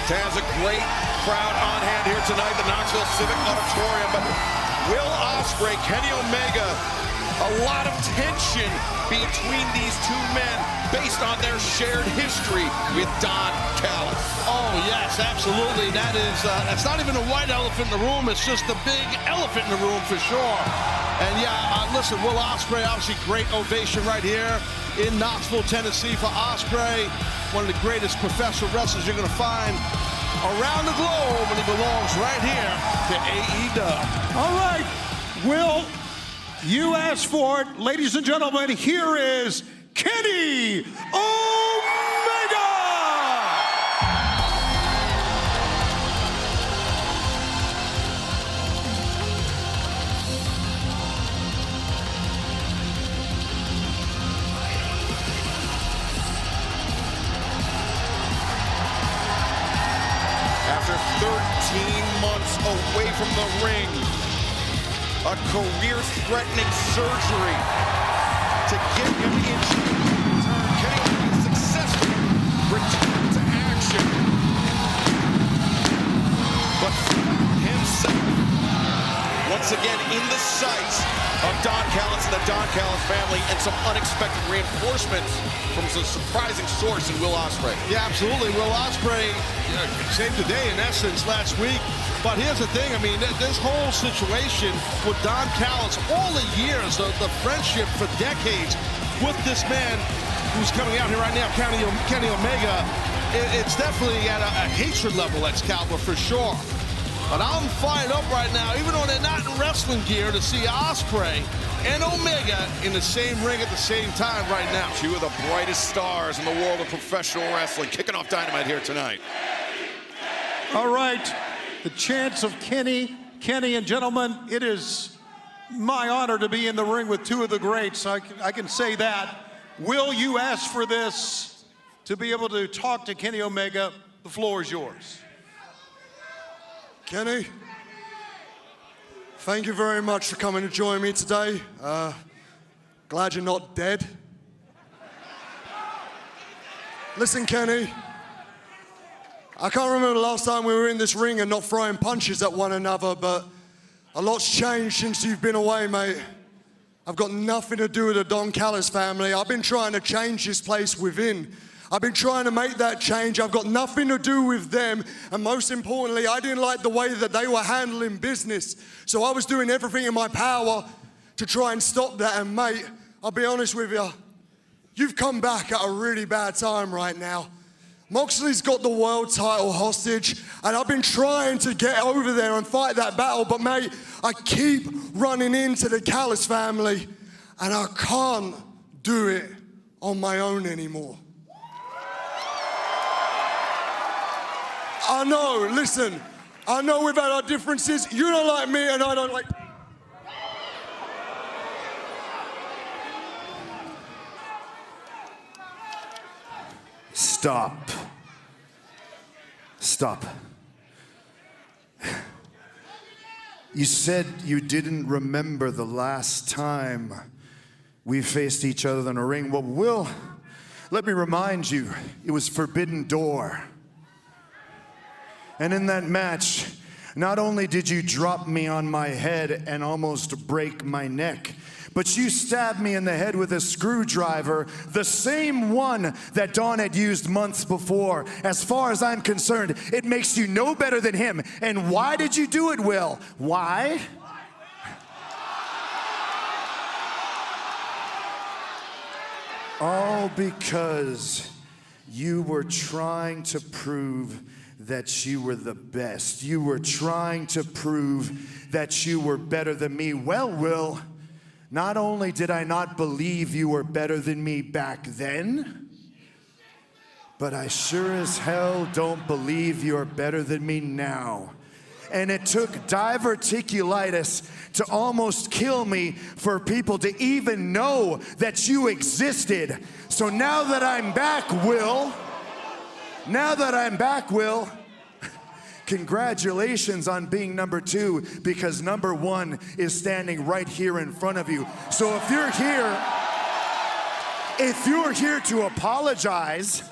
Has a great crowd on hand here tonight, the Knoxville Civic Auditorium. But Will Ospreay, Kenny Omega, a lot of tension between these two men based on their shared history with Don Callis. Oh, yes, absolutely. That's not even a white elephant in the room. It's just a big elephant in the room for sure. And yeah, listen, Will Ospreay, obviously great ovation right here in Knoxville, Tennessee for Ospreay. One of the greatest professional wrestlers you're going to find around the globe, and he belongs right here to AEW. All right, Will, you asked for it. Ladies and gentlemen, here is Kenny Omega! After 13 months away from the ring, a career-threatening surgery to get him into return. Kenny Omega successfully returned to action, but himself once again in the sights of Don Callis and the Don Callis family, and some unexpected reinforcements from some surprising source in Will Ospreay. Yeah, absolutely. Will Ospreay saved the day in essence last week. But here's the thing, I mean, this whole situation with Don Callis, all the years, the friendship for decades with this man who's coming out here right now, Kenny Omega, it's definitely at a hatred level, Excalibur, for sure. But I'm fired up right now, even though they're not in wrestling gear, to see Ospreay and Omega in the same ring at the same time right now. Two of the brightest stars in the world of professional wrestling, kicking off Dynamite here tonight. All right, the chance of Kenny, and gentlemen, it is my honor to be in the ring with two of the greats. I can say that. Will, you asked for this to be able to talk to Kenny Omega. The floor is yours. Kenny, thank you very much for coming to join me today. Glad you're not dead. Listen, Kenny, I can't remember the last time we were in this ring and not throwing punches at one another, but a lot's changed since you've been away, mate. I've got nothing to do with the Don Callis family. I've been trying to change this place within. I've been trying to make that change. I've got nothing to do with them. And most importantly, I didn't like the way that they were handling business. So I was doing everything in my power to try and stop that. And mate, I'll be honest with you, you've come back at a really bad time right now. Moxley's got the world title hostage, and I've been trying to get over there and fight that battle, but mate, I keep running into the Callis family, and I can't do it on my own anymore. I know, listen, I know we've had our differences. You don't like me and I don't like... Stop. Stop. You said you didn't remember the last time we faced each other in a ring. Well, Will, let me remind you, it was Forbidden Door. And in that match, not only did you drop me on my head and almost break my neck, but you stabbed me in the head with a screwdriver, the same one that Don had used months before. As far as I'm concerned, it makes you no better than him. And why did you do it, Will? Why? All because you were trying to prove that you were the best. You were trying to prove that you were better than me. Well, Will, not only did I not believe you were better than me back then, but I sure as hell don't believe you're better than me now. And it took diverticulitis to almost kill me for people to even know that you existed. So now that I'm back, Will, congratulations on being number 2, because number 1 is standing right here in front of you. So if you're here to apologize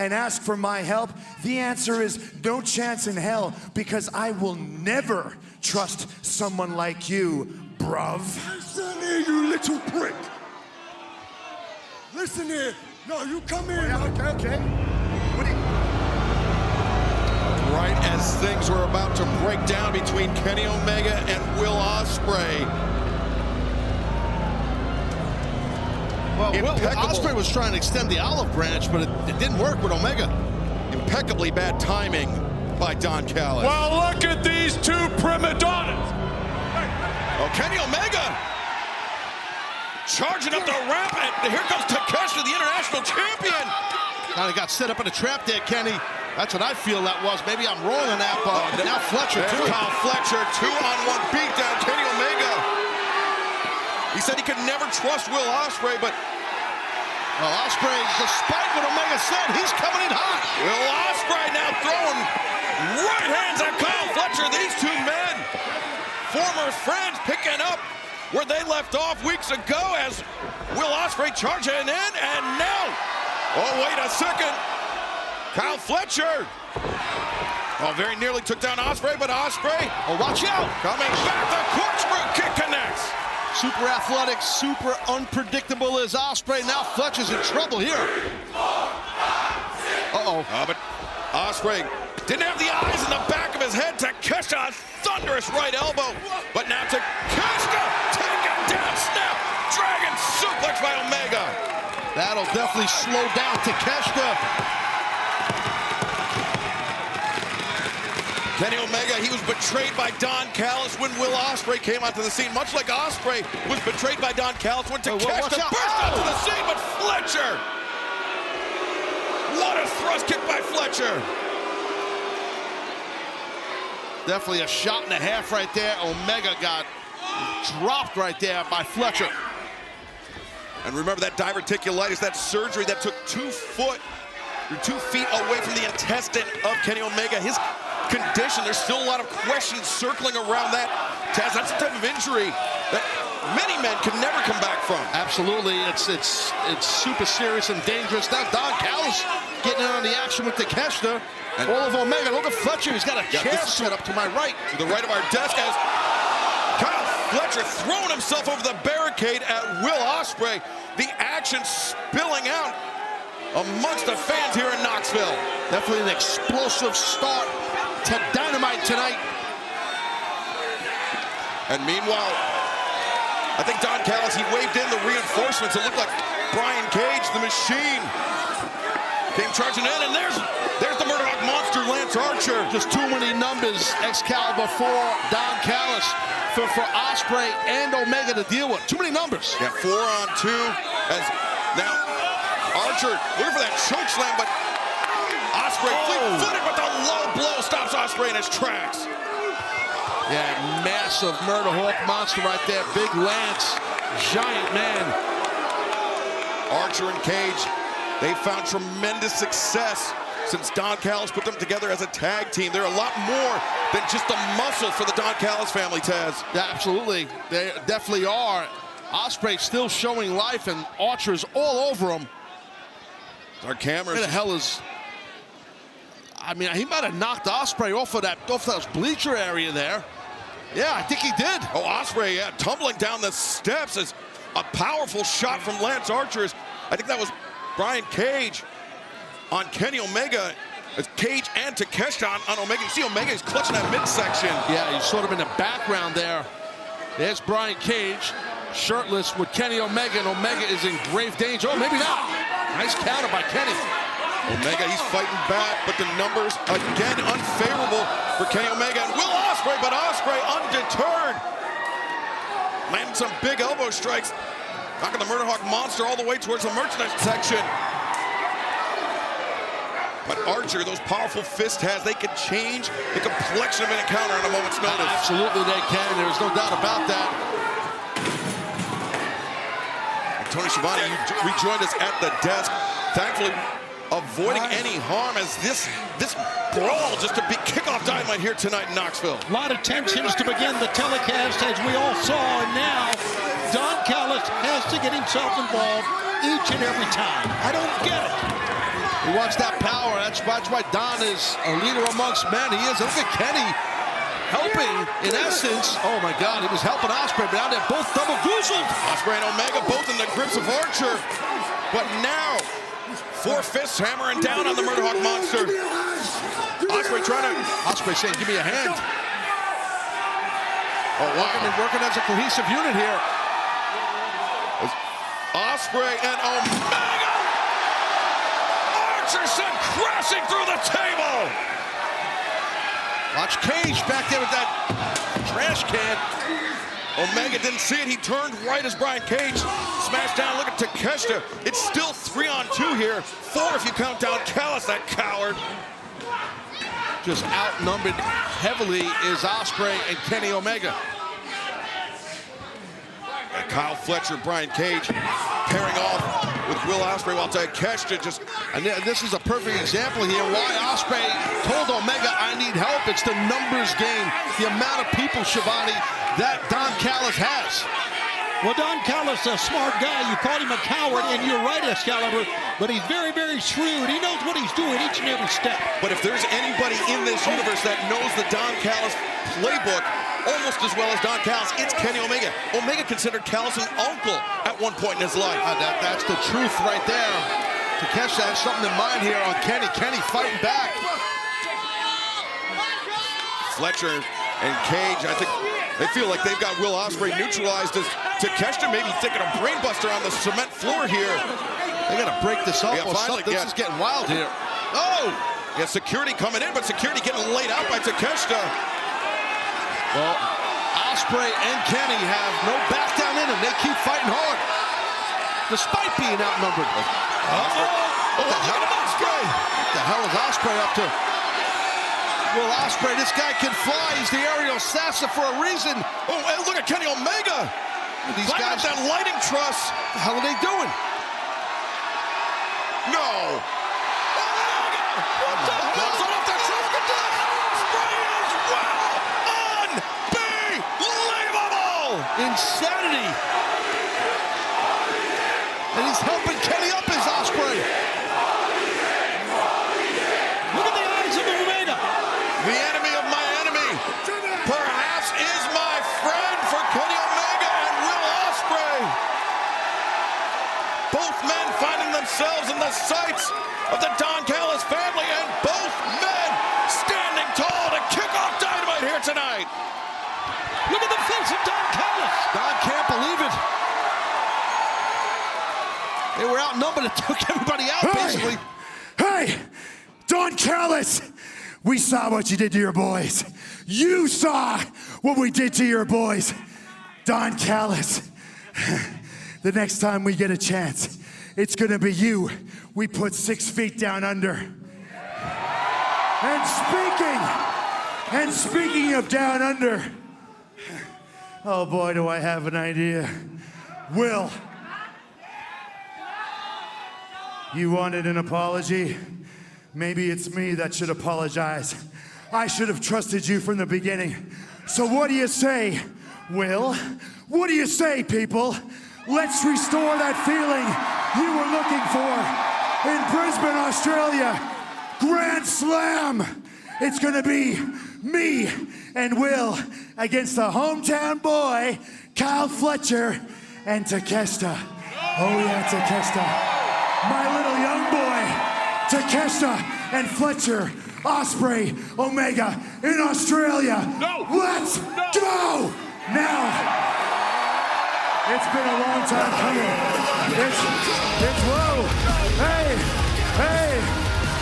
and ask for my help, the answer is no chance in hell, because I will never trust someone like you, bruv. Listen here, you little prick. Listen here. No, you come here. Okay. What do you... Right as things were about to break down between Kenny Omega and Will Ospreay. Well, Impeccable. Ospreay was trying to extend the olive branch, but it didn't work with Omega. Impeccably bad timing by Don Callis. Well, look at these two prima donnas. Oh, Kenny Omega charging up the ramp, and here comes Takeshita, the international champion. Kind of got set up in a trap there, Kenny. That's what I feel that was. Maybe I'm wrong on that, but now Fletcher, too. Kyle Fletcher, 2-on-1 beatdown, Kenny Omega. He said he could never trust Will Ospreay, but well, Ospreay, despite what Omega said, he's coming in hot. Will Ospreay now throwing right hands at Kyle Fletcher. These two men, former friends, picking up where they left off weeks ago as Will Ospreay charging in, and now, oh, wait a second. Kyle Fletcher. Oh, very nearly took down Ospreay, but Ospreay, Oh, watch out. coming back, the corkscrew kick connects. Super athletic, super unpredictable is Ospreay. Now Fletcher's in trouble here. Uh-oh. But Ospreay didn't have the eyes in the back of his head. Takeshita, a thunderous right elbow. But now Takeshita taken down, snap, dragon suplex by Omega. That'll definitely slow down Takeshita. Kenny Omega, he was betrayed by Don Callis when Will Ospreay came onto the scene, much like Ospreay was betrayed by Don Callis when Takeshita burst onto the scene, but Fletcher! What a thrust kick by Fletcher! Definitely a shot and a half right there. Omega got dropped right there by Fletcher. And remember that diverticulitis, that surgery that took 2 feet away from the intestine of Kenny Omega. His condition, there's still a lot of questions circling around that. Taz, that's the type of injury that many men can never come back from. Absolutely, it's super serious and dangerous. Now Don Callis getting in on the action with Takeshita. And all of Omega, look at Fletcher, he's got a chair set up to my right. To the right of our desk as Kyle Fletcher throwing himself over the barricade at Will Ospreay. The action spilling out amongst the fans here in Knoxville. Definitely an explosive start to Dynamite tonight. And meanwhile, I think Don Callis, he waved in the reinforcements. It looked like Brian Cage, the Machine, came charging in, and there's the Murdoch Monster, Lance Archer. Just too many numbers, Excalibur for Don Callis, for Ospreay and Omega to deal with. Too many numbers. Yeah, 4-on-2 as now Archer looking for that choke slam, but Ospreay fleet-footed, but the low blow stops Ospreay in his tracks. Yeah, massive Murderhawk monster right there. Big Lance, giant man. Archer and Cage, they found tremendous success since Don Callis put them together as a tag team. They're a lot more than just the muscle for the Don Callis family, Taz. Yeah, absolutely. They definitely are. Ospreay still showing life, and Archer's all over him. Our cameras. Where the hell is... I mean, he might have knocked Ospreay off that bleacher area there. Yeah, I think he did. Oh, Ospreay, yeah, tumbling down the steps as a powerful shot from Lance Archer. I think that was Brian Cage on Kenny Omega. It's Cage and Takeshita on Omega. You see Omega, he's clutching that midsection. Yeah, he's sort of in the background there. There's Brian Cage, shirtless with Kenny Omega, and Omega is in grave danger. Oh, maybe not. Nice counter by Kenny. Omega, he's fighting back, but the numbers, again, unfavorable for Kenny Omega. And Will Ospreay, but Ospreay undeterred. Landing some big elbow strikes, knocking the Murderhawk Monster all the way towards the merchandise section. But Archer, those powerful fists they can change the complexion of an encounter on a moment's notice. Absolutely they can, there's no doubt about that. Tony Schiavone, you rejoined us at the desk. Thankfully, avoiding any harm as this brawl just to kick off Dynamite here tonight in Knoxville. A lot of tensions to begin the telecast, as we all saw, and now Don Callis has to get himself involved each and every time. I don't get it. He wants that power. That's why Don is a leader amongst men. He is. Look at Kenny helping, in essence. Oh, my God. He was helping Ospreay, but now they're both double goozled. Ospreay and Omega both in the grips of Archer. But now, 4 fists hammering down on the Murderhawk Monster. Ospreay Ospreay saying, give me a hand. Oh, wow. Working as a cohesive unit here. Ospreay and Omega! Archer sent crashing through the table! Watch Cage back there with that trash can. Omega didn't see it. He turned right as Brian Cage smashed down. Look at Takeshita. It's still 3-on-2 here. 4 if you count down Callis, that coward. Just outnumbered heavily is Ospreay and Kenny Omega. And Kyle Fletcher and Brian Cage pairing off with Will Ospreay while Takeshita just... And this is a perfect example here why Ospreay told Omega, I need help. It's the numbers game, the amount of people, Shivani, that Don Callis has. Well, Don Callis, a smart guy. You called him a coward, and you're right, Excalibur, but he's very, very shrewd. He knows what he's doing each and every step. But if there's anybody in this universe that knows the Don Callis playbook almost as well as Don Callis, it's Kenny Omega. Omega considered Callis an uncle at one point in his life. That's the truth right there. Takeshita has something in mind here on Kenny. Kenny fighting back. Fletcher and Cage, I think they feel like they've got Will Ospreay neutralized as Takeshita maybe thinking a brainbuster on the cement floor here. They got to break this up. Yeah, finally, this is getting wild here. Oh! Yeah, security coming in, but security getting laid out by Takeshita. Well, Ospreay and Kenny have no back down in them. They keep fighting hard, despite being outnumbered. What the hell is Ospreay up to? Will Ospreay, this guy can fly. He's the aerial assassin for a reason. Oh, and look at Kenny Omega. These guys, that lighting truss. What the hell are they doing? No. What the hell? Off the truss. Ospreay as well. Unbelievable. Insanity. And he's helping Kenny up as Ospreay. Look at the eyes of Omega. The enemy of my enemy perhaps is my friend for Kenny Omega and Will Ospreay. Both men finding themselves in the sights of the Don Callis family, and both men standing tall to kick off Dynamite here tonight. Look at the face of Don Callis. Don can't believe it. They were outnumbered. It took everybody out, basically. Hey, Don Callis, we saw what you did to your boys. You saw what we did to your boys. Don Callis, the next time we get a chance, it's gonna be you. We put 6 feet down under. And speaking of down under, oh boy, do I have an idea. Will, you wanted an apology? Maybe it's me that should apologize. I should have trusted you from the beginning. So what do you say, Will? What do you say, people? Let's restore that feeling you were looking for in Brisbane, Australia. Grand Slam. It's gonna be me and Will against the hometown boy, Kyle Fletcher, and Takeshita. Oh yeah, Takeshita. My little young boy, Takeshita and Fletcher, Ospreay, Omega in Australia. No. Let's go now. It's been a long time coming. It's whoa. Hey.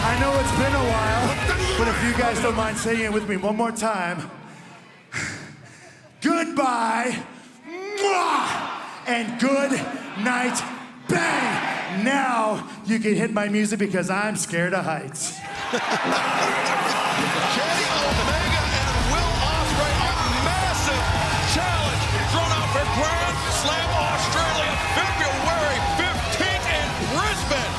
I know it's been a while, but if you guys don't mind saying it with me one more time. Goodbye. Mwah, and good night. Bang! Now you can hit my music because I'm scared of heights. Kenny Omega and Will Ospreay, a massive challenge thrown out for Grand Slam Australia, February 15th in Brisbane.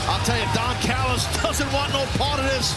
I'll tell you, Don Callis doesn't want no part of this.